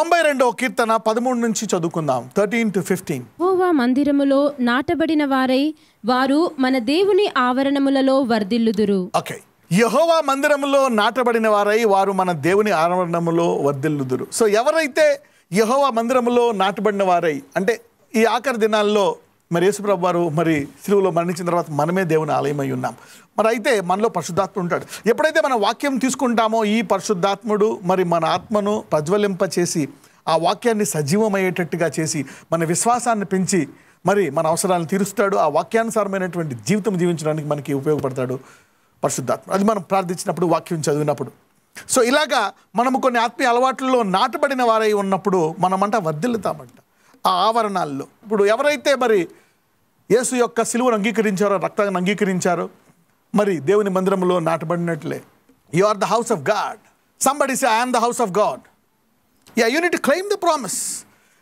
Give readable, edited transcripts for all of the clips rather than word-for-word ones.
92వ కీర్తన 13 నుంచి చదువుకుందాం. 13 to 15. యెహోవా మందిరములో నాటబడిన వారై వారు మన దేవుని ఆవరణములలో వర్ధిల్లుదురు. ఓకే, యెహోవా మందిరములో నాటబడిన వారై వారు మన దేవుని ఆవరణములో వర్ధిల్లుదురు. సో ఎవరైతే యెహోవా మందిరములో నాటబడిన వారై, అంటే ఈ ఆఖరి దినాల్లో మరి యేసుప్రభు వారు మరి సిలువలో మరణించిన తర్వాత మనమే దేవుని ఆలయమై ఉన్నాం. మరి అయితే మనలో పరిశుద్ధాత్ముడు ఉంటాడు. ఎప్పుడైతే మన వాక్యం తీసుకుంటామో ఈ పరిశుద్ధాత్ముడు మరి మన ఆత్మను ప్రజ్వలింప చేసి ఆ వాక్యాన్ని సజీవమయ్యేటట్టుగా చేసి మన విశ్వాసాన్ని పెంచి మరి మన అవసరాలను తీరుస్తాడు. ఆ వాక్యానుసారమైనటువంటి జీవితం జీవించడానికి మనకి ఉపయోగపడతాడు పరిశుద్ధాత్మ. అది మనం ప్రార్థించినప్పుడు, వాక్యం చదివినప్పుడు. సో ఇలాగా మనము కొన్ని ఆత్మీయ అలవాట్లలో నాటబడిన వారై ఉన్నప్పుడు మనమంట వర్ధిల్లుతామంట ఆ ఆవరణాల్లో. ఇప్పుడు ఎవరైతే మరి యేసు యొక్క సిలువను అంగీకరించారో, రక్తాన్ని అంగీకరించారో, మరి దేవుని మందిరంలో నాటబడినట్లే. You are the house of God. Somebody say I am the house of God. Yeah, you need to claim the promise.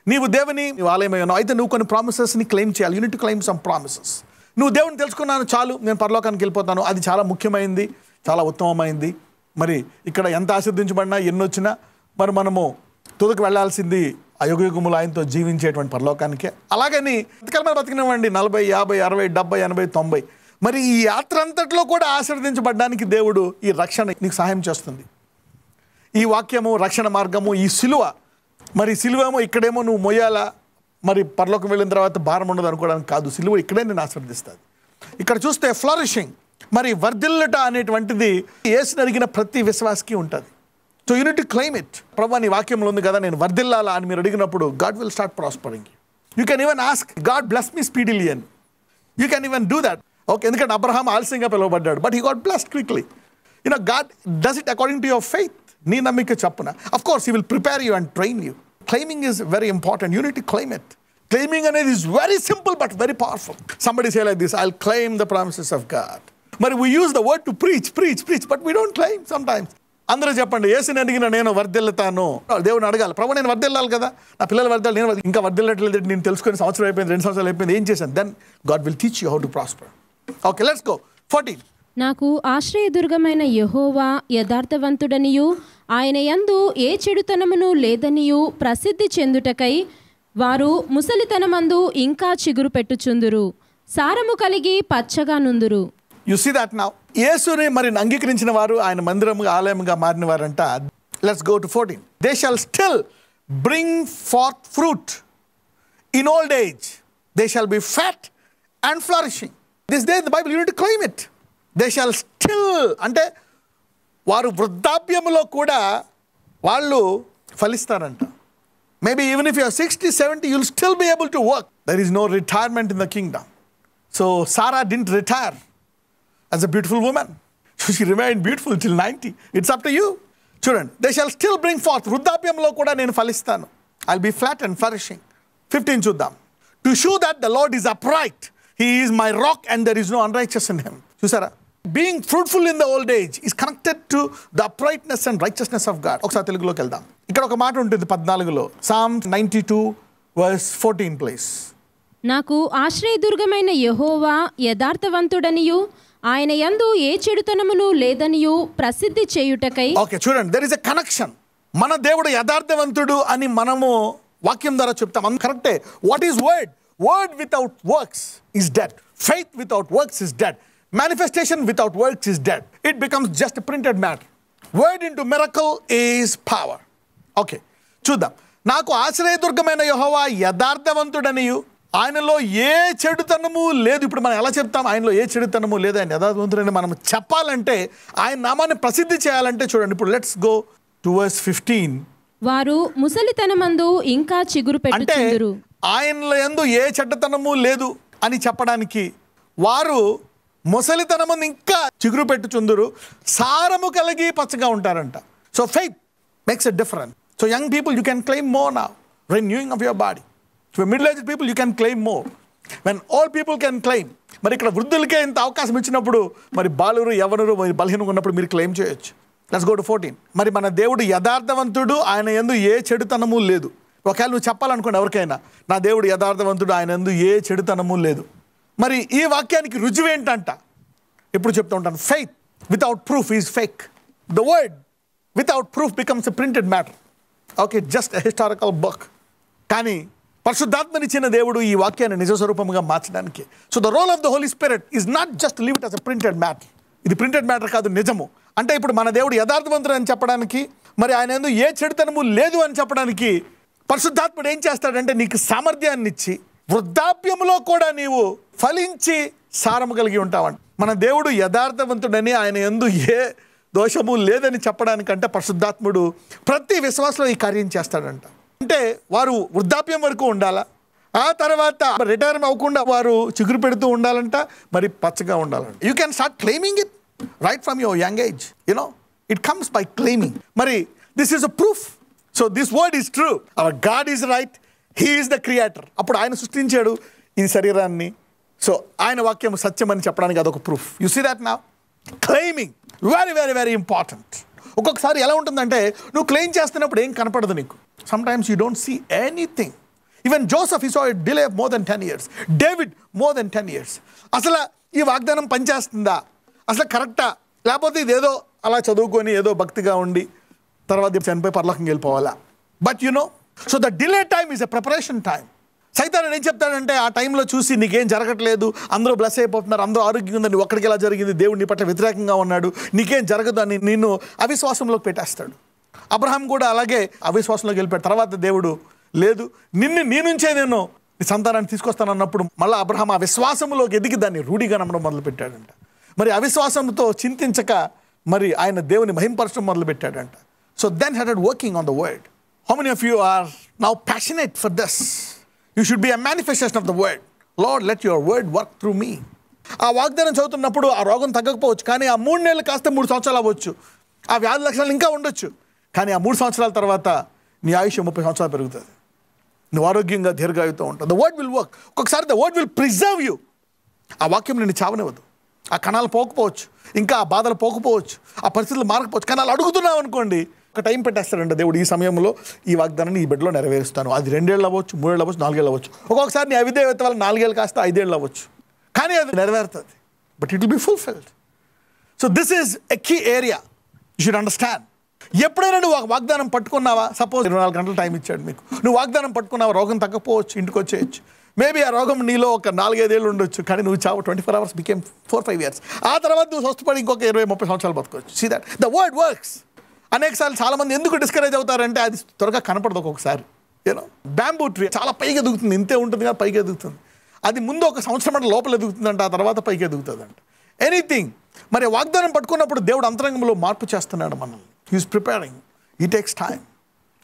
నీవు దేవుని ఆలయమై ఉన్నావు, అయితే నువ్వు కొన్ని ప్రామిసెస్ని క్లెయిమ్ చేయాలి. You need to claim some promises. నువ్వు దేవుని తెలుసుకున్నాను చాలు, నేను పరలోకానికి వెళ్ళిపోతాను, అది చాలా ముఖ్యమైనది, చాలా ఉత్తమమైంది. మరి ఇక్కడ ఎంత ఆశీర్దించబడినా ఎన్నొచ్చినా మరి మనము తుదకు వెళ్లాల్సింది ఆ యుగయుగములు ఆయనతో జీవించేటువంటి పరలోకానికే. అలాగని బతికలమైన బతికినవ్వండి 40, 50, 60, 70, 80, 90. మరి ఈ యాత్ర అంతట్లో కూడా ఆశీర్వదించబడ్డానికి దేవుడు ఈ రక్షణ నీకు సహాయం చేస్తుంది. ఈ వాక్యము, రక్షణ మార్గము, ఈ సిలువ, మరి సిలువేమో ఇక్కడేమో నువ్వు మొయ్యాలా, మరి పరలోకం వెళ్ళిన తర్వాత భారం ఉండదు అనుకోవడానికి కాదు. సిలువ ఇక్కడే నేను ఆశీర్వదిస్తుంది. ఇక్కడ చూస్తే ఫ్లరిషింగ్, మరి వర్ధిల్లుట అనేటువంటిది యేసుని అడిగిన ప్రతి విశ్వాసకి ఉంటుంది. So you need to claim it. ప్రభు నీ వాక్యంలో ఉంది కదా, నేను వర్ధిల్లాలా అని మీరు అడిగినప్పుడు God will start prospering. You can even ask God bless me speedily అని. You can even do that. Okay, ఎందుకంటే అబ్రహాం ఆలస్యంగా పిలువబడ్డాడు, but he got blessed quickly. You know God does it according to your faith. నీ నమ్మిక చప్పున. Of course he will prepare you and train you. Claiming is very important. You need to claim it. Claiming అనేది is very simple but very powerful. Somebody say like this, I'll claim the promises of God. But we use the word to preach, but we don't claim sometimes. అందరూ చెప్పండి, యేసుని అడిగిన నేను వర్ధిల్లుతాను. దేవుని అడగాలి, ప్రభు నేను వర్ధిల్లాలి కదా, నా పిల్లలు వర్ధిల్లాలి, నేను ఇంకా వర్ధిల్లట్లేదు, నేను తెలుసుకొని సంవత్సరం అయిపోయింది, 2 సంవత్సరాలు అయిపోయింది, ఏం చేశాను? Then God will teach you how to prosper. Okay, let's go. 14. నాకు ఆశ్రయదుర్గమైన యెహోవా యథార్థవంతుడనియు ఆయన యందు ఏ చెడుతనమును లేదనియు ప్రసిద్ధి చెందుటకై వారు ముసలితనమందు ఇంకా చిగురు పెట్టుచుందురు, సారము కలిగి పచ్చగా నుందురు. You see that now. యేసుని మరి అంగీకరించిన వారు ఆయన మందిరముగా, ఆలయముగా మారిన వారంట. Let's go to 14. They shall still bring forth fruit in old age. They shall be fat and flourishing. This day the Bible you need to claim it. They shall still అంటే వారు వృద్ధాప్యములో కూడా వాళ్ళు ఫలిస్తారంట. Maybe even if you are 60, 70, you'll still be able to work. There is no retirement in the kingdom. So Sarah didn't retire as a beautiful woman. She remained beautiful till 90. It's up to you. Children, they shall still bring forth. వృద్ధాప్యంలో కూడా నేను ఫలిస్తాను. I'll be flat and flourishing. 15 చూద్దాం. To show that the Lord is upright. He is my rock and there is no unrighteous in him. చూసారా? Being fruitful in the old age is connected to the uprightness and righteousness of God. ఒకసారి తెలుగులోకి వెళ్దాం. ఇక్కడ ఒక మాట ఉంటుంది 14లో. Psalm 92 verse 14 please. నాకు ఆశ్రయదుర్గమైన యెహోవా యథార్థవంతుడనియు ఆయన యందు ఏ చెడుతనమును లేదనియు ప్రసిద్ధి చేయుటకై. ఓకే, చూడండి, there is a connection. మన దేవుడు యథార్థవంతుడు అని మనము వాక్యం ద్వారా చెప్తాం. కరెక్టే. What is word? Word without works is dead. Faith without works is dead. Manifestation without works is dead. It becomes just a printed matter. Word into miracle is power. Okay, చూద్దాం. నాకు ఆశ్రయదుర్గమైన యెహోవా యథార్థవంతుడనియు ఆయనలో ఏ చెడుతనము లేదు. ఇప్పుడు మనం ఎలా చెప్తాం? ఆయనలో ఏ చెడుతనము లేదు, ఆయన యథార్థవంతుడని మనం చెప్పాలంటే, ఆయన నామాన్ని ప్రసిద్ధి చేయాలంటే చూడండి. ఇప్పుడు లెట్స్ గో టు వర్స్ 15. వారు ముసలితనమందు ఇంకా చిగురు పెట్టుచుందురు. ఆయనలో యందు ఏ చెడ్డతనము లేదు అని చెప్పడానికి వారు ముసలితనమును ఇంకా చిగురు పెట్టుచుందురు, సారము కలిగి పచ్చగా ఉంటారంట. So faith makes a difference. So young people you can claim more now, renewing of your body. So middle aged people you can claim more. When all people can claim. మరి ఇక్కడ వృద్ధులకే ఇంత అవకాశం ఇచ్చినప్పుడు మరి బాలురు, యవనురు, మరి బలహీనంగా ఉన్నప్పుడు మీరు క్లెయిమ్ చేయొచ్చు. Let's go to 14. మరి మన దేవుడు యథార్థవంతుడు, ఆయన యందు ఏ చెడుతనము లేదు. ఒకవేళ నువ్వు చెప్పాలనుకోండి ఎవరికైనా, నా దేవుడు యథార్థవంతుడు, ఆయన యందు ఏ చెడుతనము లేదు. మరి ఈ వాక్యానికి రుజువు ఏంటంట? ఎప్పుడు చెప్తూ ఉంటాను, faith without proof is fake. The word without proof becomes a printed matter. Okay, just historical book. కానీ పరిశుద్ధాత్మనిచ్చిన దేవుడు ఈ వాక్యాన్ని నిజస్వరూపంగా మార్చడానికి. So the role of the Holy Spirit is not just leave it as a printed matter. ఇది printed matter కాదు, నిజము. అంటే ఇప్పుడు మన దేవుడు యథార్థవంతుడు అని చెప్పడానికి, మరి ఆయన యందు ఏ చెడుతనము లేదు అని చెప్పడానికి పరిశుద్ధాత్ముడు ఏం చేస్తాడంటే నీకు సామర్థ్యాన్ని ఇచ్చి వృద్ధాప్యములో కూడా నీవు ఫలించి సారము కలిగి ఉంటావంట. మన దేవుడు యథార్థవంతుడని, ఆయన యందు ఏ దోషము లేదని చెప్పడానికంటే పరిశుద్ధాత్ముడు ప్రతి విశ్వాసంలో ఈ కార్యం చేస్తాడంట. అంటే వారు వృద్ధాప్యం వరకు ఉండాలా, ఆ తర్వాత రిటైర్ అవ్వకుండా వారు చిగురు పెడుతూ ఉండాలంట, మరి పచ్చగా ఉండాలంట. You can start claiming it right from your young age. You know it comes by claiming. మరి this is a proof. So this word is true. Our God is right, he is the creator. అప్పుడు ఆయన సృష్టించాడు ఈ శరీరాన్ని. So ఆయన వాక్యం సత్యం అని చెప్పడానికి అదొక proof. You see that now. Claiming very very very important. ఒక్కొక్కసారి ఎలా ఉంటుందంటే నువ్వు క్లెయిమ్ చేస్తున్నప్పుడు ఏం కనపడదు నీకు. Sometimes you don't see anything. Even Joseph, he saw a delay of more than 10 years. David more than 10 years. అసలు ఈ వాగ్దానం పనిచేస్తుందా, అసలు కరెక్టా, లేకపోతే ఇదేదో అలా చదువుకొని ఏదో భక్తిగా ఉండి తర్వాత చనిపోయి పరలోకంకి వెళ్ళిపోవాలా? But you know, so the delay time is a preparation time. సైతాను ఏం చెప్తాడంటే ఆ టైంలో చూసి నీకేం జరగట్లేదు, అందరూ బ్లెస్ అయిపోతున్నారు, అందరూ ఆరోగ్యంగా ఉంది, నువ్వు ఒక్కడికి ఎలా జరిగింది, దేవుడు నీ పట్ల వ్యతిరేకంగా ఉన్నాడు, నీకేం జరగదు అని నిన్ను అవిశ్వాసంలోకి పెట్టేస్తాడు. అబ్రహాం కూడా అలాగే అవిశ్వాసంలోకి వెళ్ళిపోయాడు. తర్వాత దేవుడు లేదు, నీ నుంచే నేను నీ సంతానాన్ని తీసుకొస్తానన్నప్పుడు మళ్ళీ అబ్రహాం ఆ విశ్వాసంలోకి ఎదిగి దాన్ని రూఢిగా నమ్మడం మొదలుపెట్టాడంట. మరి అవిశ్వాసంతో చింతించక మరి ఆయన దేవుని మహింపరచడం మొదలుపెట్టాడంట. So then started working on the word. How many of you are now passionate for this? You should be a manifestation of the word. Lord, let your word work through me. ఆ వాగ్దానం చదువుతున్నప్పుడు ఆ రోగం తగ్గకపోవచ్చు, కానీ ఆ 3 నెలలు కాస్త 3 సంవత్సరాలు అవ్వచ్చు. ఆ వ్యాధి లక్షణాలు ఇంకా ఉండొచ్చు, కానీ ఆ 3 సంవత్సరాల తర్వాత నీ ఆయుష్ 30 సంవత్సరాలు పెరుగుతుంది. నువ్వు ఆరోగ్యంగా దీర్ఘాయుతో ఉంటావు. The word will work. ఒక్కొక్కసారి the word will preserve you. ఆ వాక్యం నిన్ను చావనివ్వదు. ఆ కణాలు పోకపోవచ్చు, ఇంకా ఆ బాధలు పోకపోవచ్చు, ఆ పరిస్థితులు మారకపోవచ్చు, కానీ అలా అడుగుతున్నావు అనుకోండి, ఒక టైం పెట్టేస్తాడంట దేవుడు. ఈ సమయంలో ఈ వాగ్దానాన్ని ఈ బిడ్డలో నెరవేరుస్తాను. అది 2 ఏళ్ళు అవ్వచ్చు, 3 ఏళ్ళు అవ్వచ్చు, 4 ఏళ్ళు అవ్వచ్చు. ఒక్కొక్కసారి నీ అవిధేయత వల్ల 4 ఏళ్ళు కాస్త 5 ఏళ్ళు అవ్వచ్చు, కానీ అది నెరవేరుతుంది. But it will be fulfilled. So this is a key area you should understand. ఎప్పుడైనా నువ్వు ఒక వాగ్దానం పట్టుకున్నావా, సపోజ్ 24 గంటలు టైం ఇచ్చాడు మీకు, నువ్వు వాగ్దానం పట్టుకున్నావా, రోగం తగ్గపోవచ్చు, ఇంటికి వచ్చేయచ్చు. మేబీ ఆ రోగం నీలో ఒక 4-5 ఏళ్ళు ఉండొచ్చు, కానీ నువ్వు చావు 24 hours బికేమ్ 4-5 years. ఆ తర్వాత నువ్వు స్వస్థపడి ఇంకొక 20-30 సంవత్సరాలు బతకొచ్చు. See that the word works. అనేకసార్లు చాలామంది ఎందుకు డిస్కరేజ్ అవుతారంటే అది త్వరగా కనపడదు. ఒక్కొక్కసారి యూనో బ్యాంబూ ట్రీ చాలా పైకి ఎదుగుతుంది, ఇంతే ఉంటుంది కదా, పైకి ఎదుగుతుంది. అది ముందు 1 సంవత్సరం అంటే లోపల ఎదుగుతుందంట, ఆ తర్వాత పైకి ఎదుగుతుందంట. ఎనీథింగ్. మరి వాగ్దానం పట్టుకున్నప్పుడు దేవుడు అంతరంగంలో మార్పు చేస్తున్నాడు మనల్ని. He is preparing. ఈ takes time.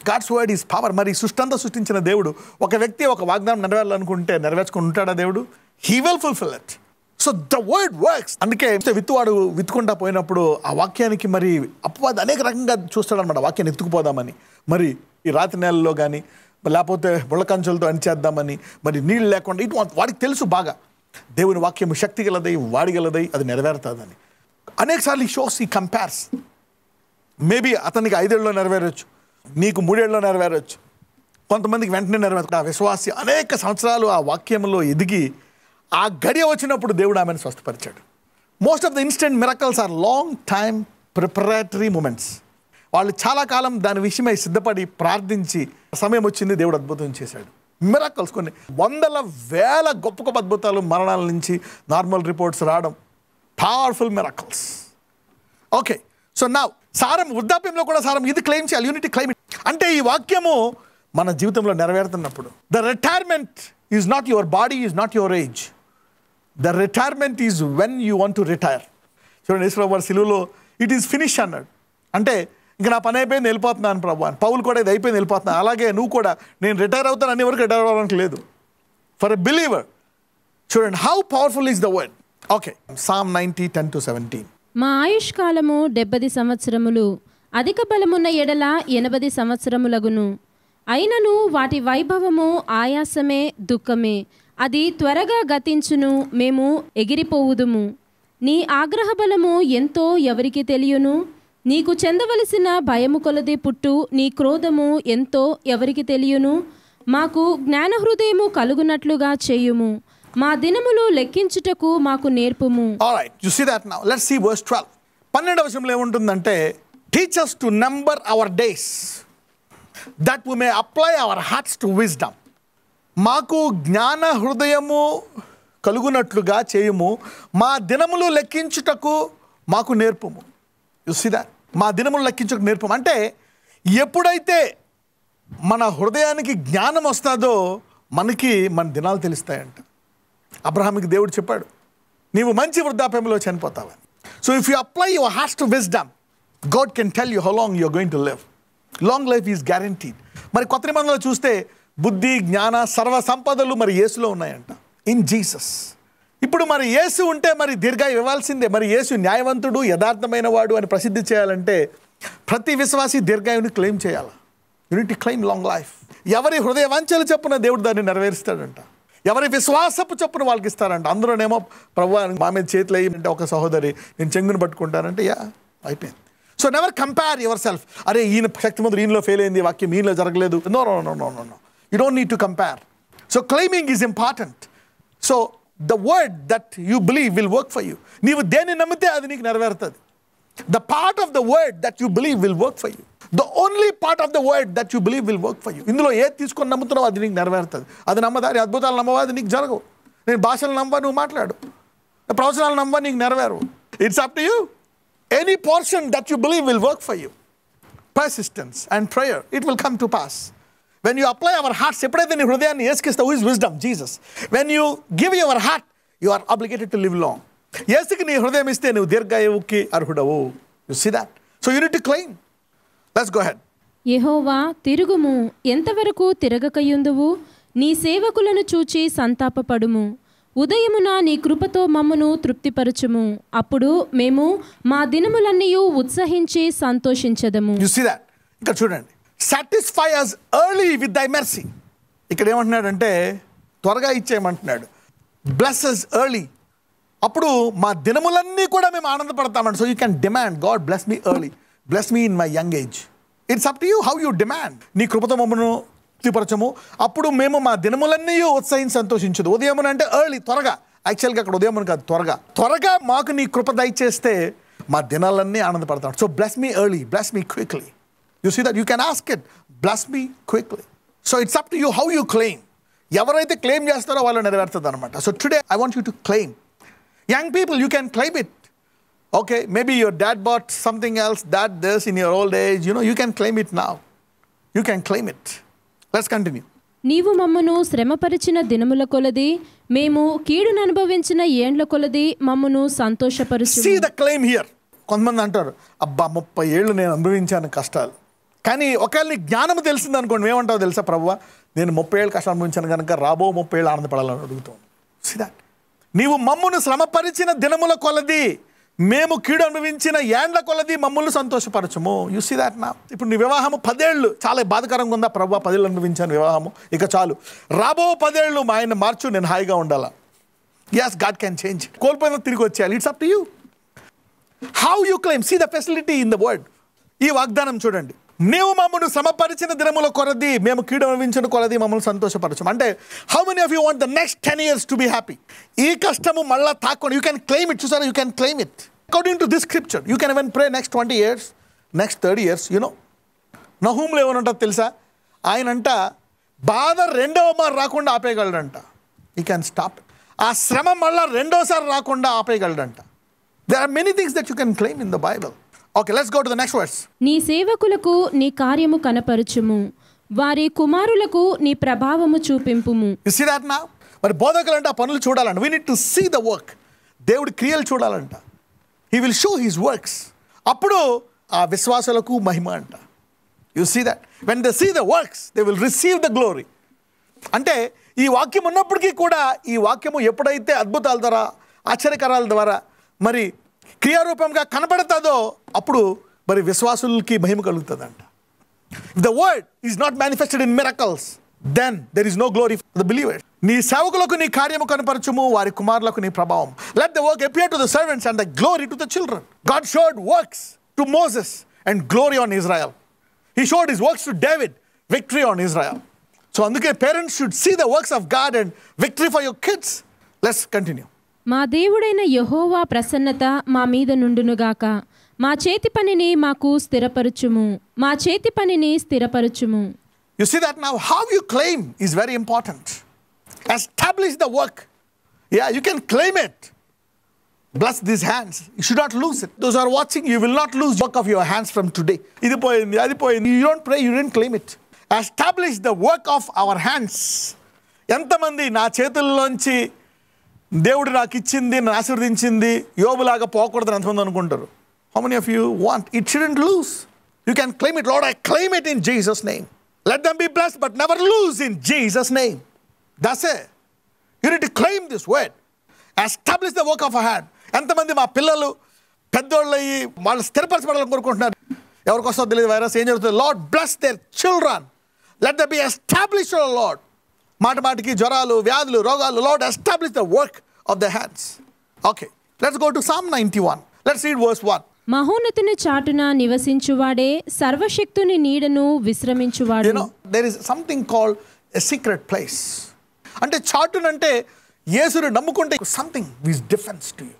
God's word is power. మరి సృష్టి అంతా సృష్టించిన దేవుడు ఒక వ్యక్తి ఒక వాగ్దానం నెరవేరాలనుకుంటే నెరవేర్చుకుని ఉంటాడా దేవుడు? He will fulfil it. So the word works. అందుకే విత్తువాడు విత్తుకుంటా పోయినప్పుడు ఆ వాక్యానికి మరి అపవాది అనేక రకంగా చూస్తాడనమాట, వాక్యాన్ని ఎత్తుకుపోదామని. మరి ఈ రాత్రి నెలల్లో కానీ లేకపోతే బుళ్ళకంచులతో అణిచేద్దామని, మరి నీళ్ళు లేకుండా ఇటు వాడికి తెలుసు బాగా దేవుని వాక్యం శక్తి గలదై, వాడిగలదై, అది నెరవేరుతుందని. అనేకసార్లు ఈ షోస్ ఈ కంపేర్స్. మేబీ అతనికి 5 ఏళ్ళలో నెరవేరొచ్చు, నీకు 3 ఏళ్ళలో నెరవేరొచ్చు, కొంతమందికి వెంటనే నెరవేరు. ఆ విశ్వాసి అనేక సంవత్సరాలు ఆ వాక్యంలో ఎదిగి ఆ గడియ వచ్చినప్పుడు దేవుడు ఆమెను స్వస్థపరిచాడు. Most of the instant miracles are long time preparatory moments. వాళ్ళు చాలా కాలం దాని విషయమై సిద్ధపడి ప్రార్థించి సమయం వచ్చింది, దేవుడు అద్భుతం చేశాడు. మిరకల్స్ కొన్ని 100,000 గొప్ప గొప్ప అద్భుతాలు, మరణాల నుంచి నార్మల్ రిపోర్ట్స్ రావడం, పవర్ఫుల్ మిరకల్స్. ఓకే, సో నా సారం వృద్ధాప్యంలో కూడా సారం ఇది క్లెయిమ్ చేయాలి. You need to claim. అంటే ఈ వాక్యము మన జీవితంలో నెరవేరుతున్నప్పుడు the retirement is not your body, is not your age. The retirement is when you want to retire. చూడండి, యేసుప్రభు వారు సిలువలో ఇట్ ఈస్ ఫినిష్ అన్నాడు. అంటే ఇంకా నా పని అయిపోయింది, వెళ్ళిపోతున్నాను ప్రభు అని. పౌలు కూడా ఇది అయిపోయింది, వెళ్ళిపోతున్నాను. అలాగే నువ్వు కూడా నేను రిటైర్ అవుతాను అనే వరకు రిటైర్ అవ్వడానికి లేదు ఫర్ ఎ బిలీవర్. చూడండి how powerful is the word. Okay, Psalm 90, 10-17. మా ఆయుష్ కాలము 70 సంవత్సరములు, అధిక బలమున్న ఎడల 80 సంవత్సరములగును. అయినను వాటి వైభవము ఆయాసమే, దుఃఖమే. అది త్వరగా గతించును, మేము ఎగిరిపోవుదుము. నీ ఆగ్రహ బలము ఎంతో ఎవరికి తెలియను? నీకు చెందవలసిన భయము కొలది పుట్టు నీ క్రోధము ఎంతో ఎవరికి తెలియను? మాకు జ్ఞాన హృదయము కలుగునట్లుగా చేయుము, మా దినములు లెక్కించుటకు మాకు నేర్పుము. Alright, you see that now. Let's see verse 12. 12వ వచనంలో ఏముంటుందంటే teach us to number our days. that we may apply our hearts to wisdom. మాకు జ్ఞాన హృదయము కలుగునట్లుగా చేయుము, మా దినములు లెక్కించుటకు మాకు నేర్పుము. యు సీ దట్, మా దినములు లెక్కించుటకు నేర్పము అంటే ఎప్పుడైతే మన హృదయానికి జ్ఞానం వస్తుందో మనకి మన దినాలు తెలుస్తాయంట. అబ్రహాముకి దేవుడు చెప్పాడు, నీవు మంచి వృద్ధాప్యంలో చనిపోతావని. So if you apply your hearts to wisdom, God can tell you how long you are going to live. Long life is guaranteed. మరి కొత్త నిబంధనలో చూస్తే బుద్ధి, జ్ఞాన, సర్వ సంపదలు మరి యేసులో ఉన్నాయంట, ఇన్ జీసస్. ఇప్పుడు మరి యేసు ఉంటే మరి దీర్ఘాయువు ఇవ్వాల్సిందే. మరి యేసు న్యాయవంతుడు, యథార్థమైన వాడు అని ప్రసిద్ధి చేయాలంటే ప్రతి విశ్వాసి దీర్ఘాయువుని క్లెయిమ్ చేయాలి. Unit claim long life. ఎవరి హృదయ వాంఛలు చొప్పున దేవుడు దాన్ని నెరవేరుస్తాడంట. ఎవరి విశ్వాసపు చొప్పున వాళ్ళకి ఇస్తారంట. అందులోనేమో ప్రభువా మా మీద చేతులు వేయమంటే ఒక సహోదరి నేను చెంగును పట్టుకుంటానంటే అయిపోయింది. So never compare yourself. అరే ఈయన శక్తిమంతుడు, ఈయనలో ఫెయిల్ అయింది, వాక్యం ఈయనలో జరగలేదు. No no no no no no you don't need to compare. So claiming is important. So the word that you believe will work for you. నీవు దేన్ని నమ్మితే అది నీకు నెరవేరుతుంది. The part of the word that you believe will work for you. The only part of the word that you believe will work for you. ఇందులో ఏది తీసుకొని నమ్ముతున్నావు అది నీకు నెరవేరుతుంది. అది నమ్మదాని అద్భుతాలు నమ్మవా అది నీకు జరగవు. నేను భాషలు నమ్మవా నువ్వు మాట్లాడు, ప్రవచనాలు నమ్మవా నీకు నెరవేరు. It's up to you. Any portion that you believe will work for you. Persistence and prayer, it will come to pass. When you apply our hearts, ఎప్పుడైతే నీ హృదయాన్ని యేసుకిస్తావు, is wisdom Jesus. When you give your heart, you are obligated to live long. యేసుకి నీ హృదయం ఇస్తే నువ్వు దీర్ఘాయువుకి అర్హుడవు. You see that. So you need to claim. Let's go head. Yehova తిరుగుము, ఎంతవరకు తిరగకయుందువు? నీ సేవకులను చూచి సంతాపపడుము. ఉదయమున నీ కృపతో మమ్మను తృప్తిపరచుము, అప్పుడు మేము మా దినములన్నీ ఉత్సహించి సంతోషించదము. You see that. ఇక్కడ చూడండి, satisfy us early with thy mercy. ఇక్కడ ఏమంటున్నాడంటే త్వరగా ఇచ్చేయమంటున్నాడు. Bless us early. అప్పుడు మా దినములన్నీ కూడా మేము ఆనందపడతామండి. So you can demand, God bless me early, bless me in my young age. It's up to you how you demand. నీ కృపతో మమ్మను తృప్తిపరచము, అప్పుడు మేము మా దినములన్నీ ఉత్సహించి సంతోషించదు. ఉదయం అంటే ఎర్లీ, త్వరగా. యాక్చువల్గా అక్కడ ఉదయం కాదు, త్వరగా. త్వరగా మాకు నీ కృప దయచేస్తే మా దినాలన్నీ ఆనందపడతాం. So bless me early, bless me quickly. You see that? You can ask it. Bless me quickly. So it's up to you how you claim. ఎవరైతే క్లెయిమ్ చేస్తారో వాళ్ళు నెరవేరుతుంది అనమాట. So today I want you to claim. Young people, you can claim it. Okay, maybe your dad bought something else, that this in your old age. You can claim it now. You can claim it. Let's continue. నీవు మమ్మను శ్రమపరిచిన దినముల కొలది, మేము కీడును అనుభవించిన ఏండ్ల కొలది మమ్మను సంతోషపరచు. See the claim here. కొంతమంది అంటారు, అబ్బా 30 ఏళ్ళు నేను అనుభవించాను కష్టాలు. కానీ ఒకవేళ నీకు జ్ఞానం తెలిసింది అనుకోండి, ఏమంటావు తెలుసా? ప్రభువా నేను 30 ఏళ్ళు కష్టాలు అనుభవించాను కనుక రాబో 30 ఏళ్ళు ఆనందపడాలని అడుగుతాం. See that? నీవు మమ్మును శ్రమపరిచిన దినముల కొలది, మేము కీడు అనుభవించిన ఏండ్ల కొలది మమ్మల్ని సంతోషపరచము. యు సీ దాట్ నా. ఇప్పుడు నీ వివాహము 10 ఏళ్ళు చాలా బాధకరంగా ఉందా? ప్రభువా 10 ఏళ్ళు అనుభవించాను వివాహము, ఇక చాలు, రాబో 10 ఏళ్ళు మా ఆయన మార్చు, నేను హాయిగా ఉండాలా. yes, God can change. కోల్పోయిన తిరిగి వచ్చేయాలి. It's up to you how you claim. See the facility in the word. ఈ వాగ్దానం చూడండి, నీవు మమ్మను సమపరిచిన దినముల కొలది, మేము కీడు అనుభవించిన కొలది మమ్మల్ని సంతోషపరచం. అంటే how many of you want the next 10 years to be happy? ఈ కష్టము మళ్ళా తాక్కొని యూ కెన్ క్లెయిమ్ ఇట్. చూసారా, you can claim it according to this scripture. You can even pray next 20 years, next 30 years. నహూములో ఏమనుంటుంది తెలుసా? ఆయనంట బాధ రెండవ మారు రాకుండా ఆపేయగలడంట. You can stop. ఆ శ్రమ మళ్ళా రెండోసారి రాకుండా ఆపేయగలడంట. There are many things that you can claim in the Bible. Okay, let's go to the next verse. నీ సేవకులకు నీ కార్యము కనపరచుము, వారి కుమారులకు నీ ప్రభావము చూపింపుము. You see that now? మరి బోధకులంటే ఆ పనులు చూడాలంట. We need to see the work. దేవుడి క్రియలు చూడాలంట. He will show his works. అప్పుడు ఆ విశ్వాసులకు మహిమ అంట. You see that? When they see the works, they will receive the glory. అంటే ఈ వాక్యం ఉన్నప్పటికీ కూడా ఈ వాక్యము ఎప్పుడైతే అద్భుతాల ద్వారా, ఆశ్చర్యకరాల ద్వారా మరి క్రియారూపంగా కనబడుతుందో అప్పుడు మరి విశ్వాసులకి మహిమ కలుగుతుందంట. If the word is not manifested in miracles, then there is no glory for the believers. నీ సేవకులకు నీ కార్యము కనపరచుము, వారి కుమారులకు నీ ప్రభావం. Let the work appear to the servants and the glory to the children. God showed works to Moses and glory on Israel. He showed his works to David, victory on Israel. So అందుకే parents should see the works of God and victory for your kids. Let's continue. మా దేవుడైన యెహోవా ప్రసన్నత మా మీద నుండునుగాక, మా చేతి పనిని మాకు స్థిరపరచుము, మా చేతి పనిని స్థిరపరచుము. You see that now? How you claim is very important. Establish the work. Yeah, you can claim it. Bless these hands. You should not lose it. Those who are watching, you will not lose work of your hands from today. Idi poyindi, adi poyindi. You don't pray, you didn't claim it. Establish the work of our hands. ఎంతమంది నా చేతుల్లోంచి దేవుడు నాకు ఇచ్చింది, నన్ను ఆశీర్వదించింది, యోబులాగా పోకూడదని ఎంతమంది అనుకుంటారు? How many of you want? It shouldn't lose. You can claim it. Lord, I claim it in Jesus' name. Let them be blessed, but never lose in Jesus' name. That's it. You need to claim this word. Establish the work of a hand. ఎంతమంది మా పిల్లలు పెద్దోళ్ళు అయ్యి వాళ్ళు స్థిరపరచబడాలని కోరుకుంటున్నారు? ఎవరికి వస్తుందో తెలియదు వైరస్, ఏం జరుగుతుంది? Lord bless their children, let them be established O Lord. మాటికి జ్వరాలు, వ్యాధులు, రోగాలు, Lord establish the work of the hands. Okay, let's go to Psalm 91. Let's read verse 1. మహోన్నతుని చాటున నివసించువాడే, సర్వశక్తుని నీడను విశ్రమించువాడు. There is something called a secret place. అంటే చాటునంటే యేసుని నమ్ముకుంటే something is defense to you.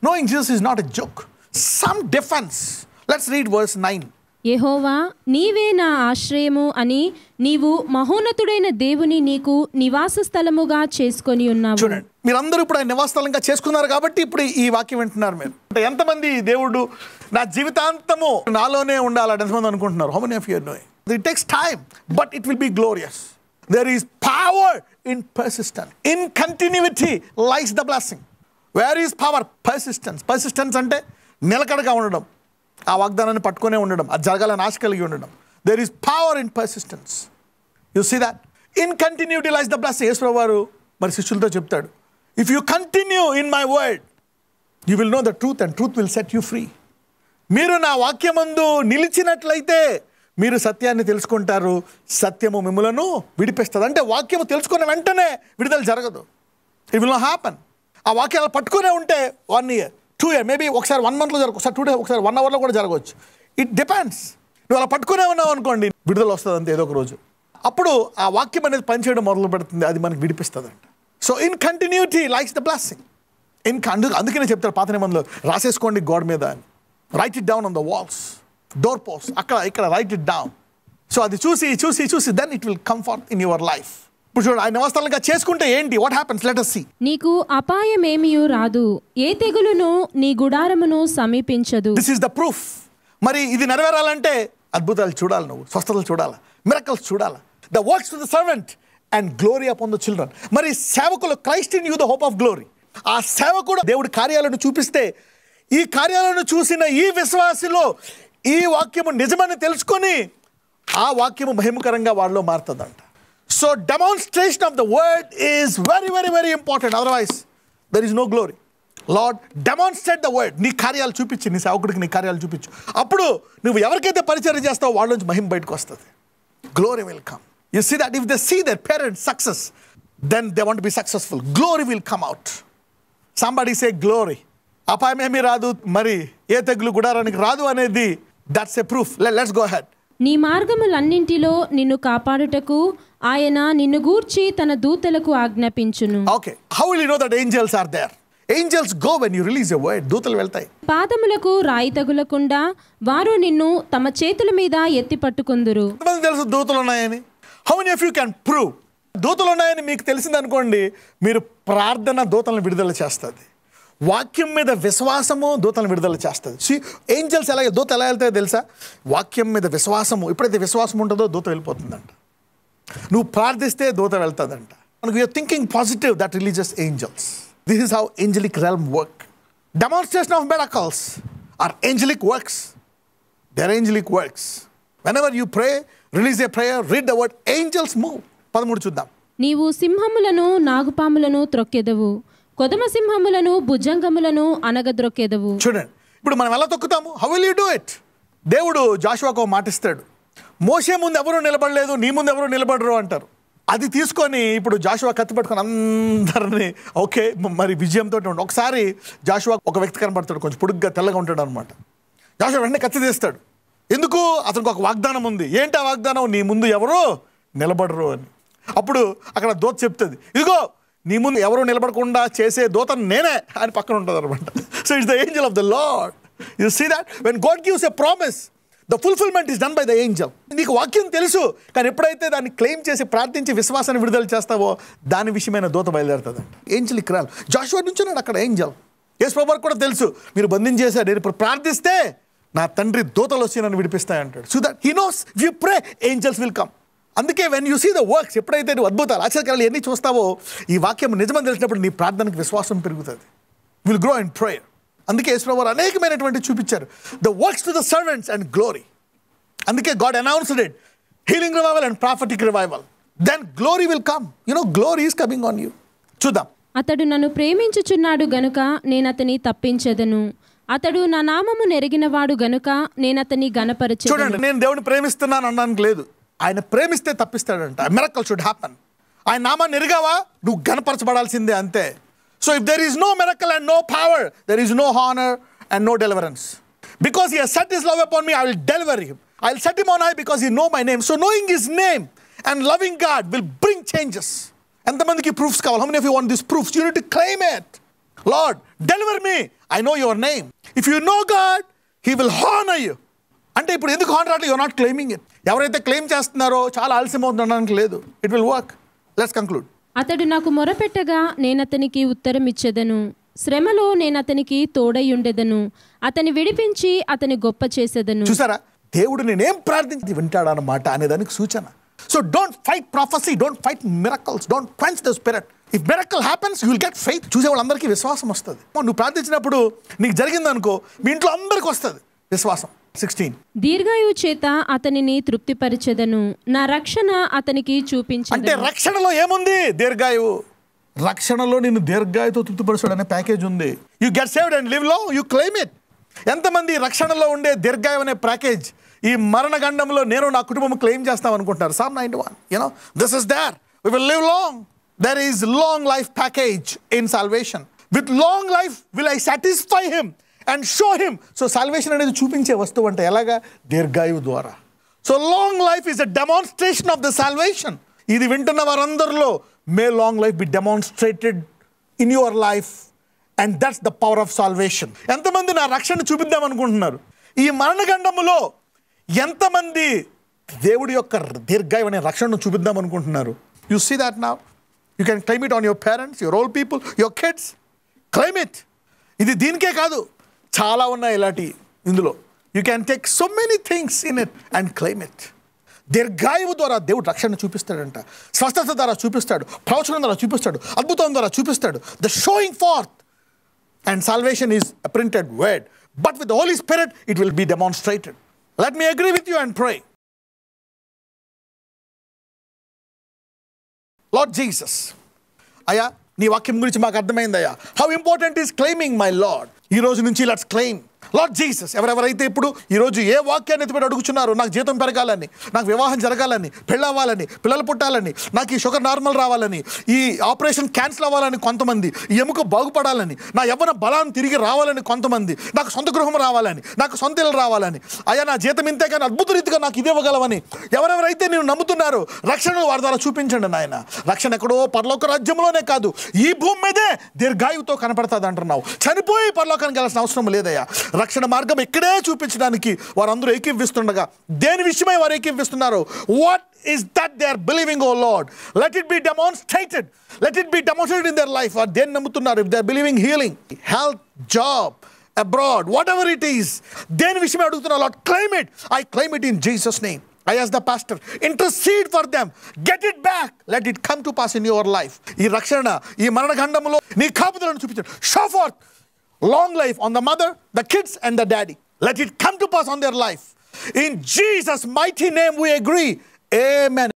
Knowing Jesus is not a joke. Some defense. Let's read verse 9. యెహోవా నీవే నా ఆశ్రయము అని నీవు మహోన్నతుడైన దేవుని నీకు నివాస స్థలముగా చేసుకొని ఉన్నావు. చూడండి, మీరందరూ ఇప్పుడు ఆయన నివాస స్థలంగా చేసుకున్నారు కాబట్టి ఇప్పుడు ఈ వాక్యం వింటున్నారు. మీరు అంటే ఎంతమంది దేవుడు నా జీవితాంతము నాలోనే ఉండాలని ఎంతమంది అనుకుంటున్నారు? How many of you know it? It takes time, but it will be glorious. There is power in persistence. In continuity lies the blessing. Where is power? Persistence. Persistence అంటే నిలకడగా ఉండడం, ఆ వాగ్దానాన్ని పట్టుకునే ఉండడం, అది జరగాలని ఆశ కలిగి ఉండడం. There is power in persistence. You see that? In continuity lies the blessing. యేసు ప్రభువు వారు మరి శిష్యులతో చెప్తాడు, if you continue in my word, you will know the truth and truth will set you free. మీరు నా వాక్యమందు నిలిచినట్లయితే మీరు సత్యాన్ని తెలుసుకుంటారు, సత్యము మిమ్ములను విడిపిస్తుంది. అంటే వాక్యము తెలుసుకున్న వెంటనే విడుదల జరగదు. It will not happen. ఆ వాక్యాలు పట్టుకునే ఉంటే 1 year, 2 year, మేబీ ఒకసారి 1 monthలో జరగదు, ఒకసారి 2 days, ఒకసారి 1 hourలో కూడా జరగవచ్చు. It depends. నువ్వు అలా పట్టుకునే ఉన్నావు అనుకోండి, విడుదల వస్తుంది అంతే ఏదో ఒక రోజు. అప్పుడు ఆ వాక్యం అనేది పనిచేయడం మొదలు పెడుతుంది, అది మనకి విడిపిస్తుంది అంట. So in continuity likes the blessing. అందుకనే చెప్తారు పాత నిబంధనలో, రాసేసుకోండి గోడ మీద అని. Write it down on the walls, door post, అక్కడ ఇక్కడ రైట్ ఇట్ డౌన్. సో అది చూసి చూసి చూసి then it will come forth in your life. ఇప్పుడు చూడండి, ఆయన నివాసాలుగా చేసుకుంటే ఏంటి? What happens? Let us see. నీకు అపాయమేమియు రాదు, ఏ తెగులును నీ గుడారమును సమీపించదు. This is the proof. మరి ఇది నెరవేరాలంటే అద్భుతాలు చూడాలి, నువ్వు స్వస్థతలు చూడాలి, మిరకల్స్ చూడాలి. The works to the servant and glory upon the children. మరి సేవకులు, Christ in you the hope of glory. ఆ సేవకుడు దేవుడి కార్యాలను చూపిస్తే, ఈ కార్యాలను చూసిన ఈ విశ్వాసిలో ఈ వాక్యము నిజమని తెలుసుకొని ఆ వాక్యము మహిమకరంగా వాళ్ళలో మారుతుందంట. So demonstration of the word is very very very important. Otherwise there is no glory. Lord demonstrate the word. నీ కార్యాలు చూపించి, నీ సేవకుడికి నీ కార్యాలు చూపించు. అప్పుడు నువ్వు ఎవరికైతే పరిచయం చేస్తావో వాళ్ళ నుంచి మహిమ బయటకు వస్తుంది. Glory will come. You see that if they see their parents' success, then they want to be successful. Glory will come out. Somebody say glory. అపాయమేమీ రాదు, మరి ఏ తెగులు గుడారానికి రాదు అనేది, that's a proof. Let's go ahead. నీ మార్గములన్నింటిలో నిన్ను కాపాడుటకు ఆయన నిన్ను గూర్చి తన దూతలకు ఆజ్ఞాపించును. Okay. How will you know that angels are there? Angels go when you release a word. దూతలు వెళ్తాయి. పాదములకు రాయి తగులకుండా వారు నిన్ను తమ చేతుల మీద ఎత్తి పట్టుకొందురు. ఎంతమంది తెలుసు దూతలు ఉన్నాయని? How many of you can prove? దూతలు ఉన్నాయని మీకు తెలిసింది అనుకోండి, మీరు ప్రార్థన దూతలను విడుదల చేస్తుంది. వాక్యం మీద విశ్వాసము దూతలను విడుదల చేస్తుంది. ఏంజల్స్ ఎలా, దూత ఎలా వెళ్తాయో తెలుసా? వాక్యం మీద విశ్వాసము. ఎప్పుడైతే విశ్వాసం ఉంటుందో దూత వెళ్ళిపోతుందంట. నువ్వు ప్రార్థిస్తే దూత వెళ్తుందంట. మనకు you're thinking positive, that religious angels. This is how angelic realm work. Demonstration of miracles are angelic works. They are angelic works. Whenever you pray, release a prayer, read the word, angels move. 13 చూద్దాం. నీవు సింహములను నాగుపాములను త్రొక్కెదవు, కొదమ సింహములను భుజంగములను అనగద్రొక్కెదవు. చూడండి, ఇప్పుడు మనం ఎలా తొక్కుతాము? How will you do it? దేవుడు జాషువాకు మాట ఇస్తాడు. మోషే ముందు ఎవరు నిలబడలేదు, నీ ముందు ఎవరు నిలబడరు అంటారు. అది తీసుకొని ఇప్పుడు జాషువా కత్తి పట్టుకొని అందరినీ ఓకే మరి విజయంతో ఉండు. ఒకసారి జాషువా ఒక వ్యక్తి కనబడతాడు, కొంచెం పొడుగ్గా తెల్లగా ఉంటాడు అనమాట. జాషువా వెంటనే కత్తి తీస్తాడు. ఎందుకు? అతనికి ఒక వాగ్దానం ఉంది. ఏంటి ఆ వాగ్దానం? నీ ముందు ఎవరు నిలబడరు అని. అప్పుడు అక్కడ దూత చెప్తుంది, ఇదిగో నీ ముందు ఎవరు నిలబడకుండా చేసే దూత నేనే అని పక్కన ఉంటుంది అనమాట. So it's the Angel of the lord. You see that? When God gives a promise, the fulfillment is done by the angel. నీకు వాక్యం తెలుసు, కానీ ఎప్పుడైతే దాన్ని క్లెయిమ్ చేసి ప్రార్థించి విశ్వాసాన్ని విడుదల చేస్తావో దాని విషయమైన దూత బయలుదేరుతుంది. ఏంజల్ ఇక్కడ రాలి జాషువా నుంచి ఉన్నాడు అక్కడ ఏంజల్. యేసు ప్రభువుకు కూడా తెలుసు మీరు బంధించేశారు, నేను ఇప్పుడు ప్రార్థిస్తే నా తండ్రి దూతలు వచ్చి నన్ను విడిపిస్తాయంటాడు. So that he knows you pray angels will come. అందుకే when you see the works, ఎప్పుడైతే నువ్వు అద్భుతాలు ఆశ్చర్యకాలు ఎన్ని చూస్తావో ఈ వాక్యం నిజమని తెలిసినప్పుడు నీ ప్రార్థనకు విశ్వాసం పెరుగుతుంది. Will grow in prayer. అందుకే యేసు ప్రభువు అనేకమైనటువంటి చూపించారు the works to the servants and glory. అందుకే God announced it, healing revival and prophetic revival. Then glory will come. Glory is coming on you. చూద్దాం. అతడు నన్ను ప్రేమించుచున్నాడు గనుక నేనతని తప్పించెదను, అతడు నా నామము నెరిగినవాడు గనుక నేనతని గణపరచెదను. చూడండి, నేను దేవుని ప్రేమిస్తున్నాను అనడానికి లేదు, ఆయన ప్రేమిస్తే తప్పిస్తాడంట. Miracle should happen. ఆయన నామాన్ని ఎరిగావా, నువ్వు గణపరచబడాల్సిందే అంతే. So if there is no miracle and no power, there is no honor and no deliverance. Because he has set his love upon me, I will deliver him. I will set him on high because he know my name. So knowing his name and loving God will bring changes. ఎంతమందికి proofs కావాలి? How many of you want these proofs? You need to claim it. Lord, deliver me. I know your name. If you know God, he will honor you. అంటే ఇప్పుడు ఎందుకు honour అంటే you're not claiming it. ఎవరైతే claim చేస్తున్నారో చాలా ఆలస్యం అవుతుందనడానికి లేదు. It will work. Let's conclude. అతడు నాకు మొరపెట్టగా నేనతనికి ఉత్తరం ఇచ్చెదను, శ్రమలో నేనతనికి తోడయుండెదను, అతని విడిపించి అతని గొప్ప చేసేదను. చూసారా, దేవుడు నేనేం ప్రార్థించి వింటాడన్నమాట అనేదానికి సూచన. So don't fight prophecy, don't fight miracles, don't quench the spirit. If miracle happens you will get faith. చూసే వాళ్ళందరికీ విశ్వాసం వస్తుంది. నువ్వు ప్రార్థించినప్పుడు నీకు జరిగిందనుకో, మీ ఇంట్లో అందరికీ వస్తుంది విశ్వాసం. 16 దీర్ఘాయువు చేత అతనిని తృప్తిపరిచెదను, నా రక్షణ అతనికి చూపించు. అంటే రక్షణలో ఏముంది? దీర్ఘాయువు. రక్షణలో నిన్ను దీర్ఘాయుతో తృప్తిపరచడం అనే ప్యాకేజ్ ఉంది. You get saved and live లో, యూ క్లెయిమ్ ఇట్. ఎంతమంది రక్షణలో ఉండే దీర్ఘాయువు అనే ప్యాకేజ్ ఈ మరణగండంలో నేను నా కుటుంబం క్లెయిమ్ చేస్తాం అనుకుంటారు? Psalm 91, this is there. We will live long. There is long life package in salvation. With long life will I satisfy him and show him. So salvation అనేది చూపించే వస్తువు అంటే ఎలాగా? దీర్ఘాయువు ద్వారా. So long life is a demonstration of the salvation. ఇది వింటున్న వారందరిలో may long life be demonstrated in your life, and that's the power of salvation. ఎంతమంది నా రక్షణ చూపిద్దాం అనుకుంటున్నారు? ఈ మరణగండములో ఎంతమంది దేవుడి యొక్క దీర్ఘాయువు అనే రక్షణను చూపిద్దాం అనుకుంటున్నారు? You see that now? You can claim it on your parents, your old people, your kids. Claim it. ఇది దీనికే కాదు, చాలా ఉన్నాయి ఇలాంటి ఇందులో. You can take so many things in it and claim it. దీర్ఘాయువు ద్వారా దేవుడు రక్షణ చూపిస్తాడంట. స్వస్థత ద్వారా చూపిస్తాడు, ప్రవచనం ద్వారా చూపిస్తాడు, అద్భుతం ద్వారా చూపిస్తాడు. The showing forth and salvation is a printed word, but with the Holy Spirit it will be demonstrated. Let me agree with you and pray. Lord Jesus, అయ్యా నీ వాక్యం గురించి మాకు అర్థమైందయ్యా. How important is claiming my Lord. ఈ రోజు నుంచి let's claim. Lord Jesus, ఎవరెవరైతే ఇప్పుడు ఈరోజు ఏ వాక్యాన్ని ఎత్తిపెట్టి అడుగుచున్నారో, నాకు జీతం పెరగాలని, నాకు వివాహం జరగాలని, పెళ్ళవ్వాలని, పిల్లలు పుట్టాలని, నాకు ఈ షుగర్ నార్మల్ రావాలని, ఈ ఆపరేషన్ క్యాన్సిల్ అవ్వాలని కొంతమంది, ఈ ఎముక బాగుపడాలని, నా యవ్వన బలాన్ని తిరిగి రావాలని కొంతమంది, నాకు సొంత గృహం రావాలని, నాకు సొంత ఇల్లు రావాలని, అయ్యా నా జీతం ఇంతే కానీ అద్భుత రీతిగా నాకు ఇది ఇవ్వగలవని ఎవరెవరైతే నేను నమ్ముతున్నారో రక్షణను వారి ద్వారా చూపించండి నాయన. రక్షణ ఎక్కడో పరలోక రాజ్యంలోనే కాదు, ఈ భూమి మీదే దీర్ఘాయువుతో కనపడుతుంది అంటున్నావు. చనిపోయి పరలోకానికి వెళ్ళాల్సిన అవసరం లేదయ్యా. రక్షణ మార్గం ఇక్కడే చూపించడానికి వారందరూ ఏకీవిస్తుండగా దేని విషయమై వారు ఏకీవిస్తున్నారు? What is that they are believing, oh Lord? Let it be demonstrated. Let it be demonstrated in their life. వారు దేన్ని నమ్ముతున్నారు? If they are believing healing, health, job, abroad, whatever it is, దేని విషయమై అడుగుతున్నారు? Lord, claim it. I claim it in Jesus' name. I ask the pastor, intercede for them. Get it back. Let it come to pass in your life. ఈ రక్షణ ఈ మరణగండములో నీ కాపుదలను చూపించండి. Show forth long life on the mother, the kids and the daddy. Let it come to pass on their life. In Jesus' mighty name we agree. Amen.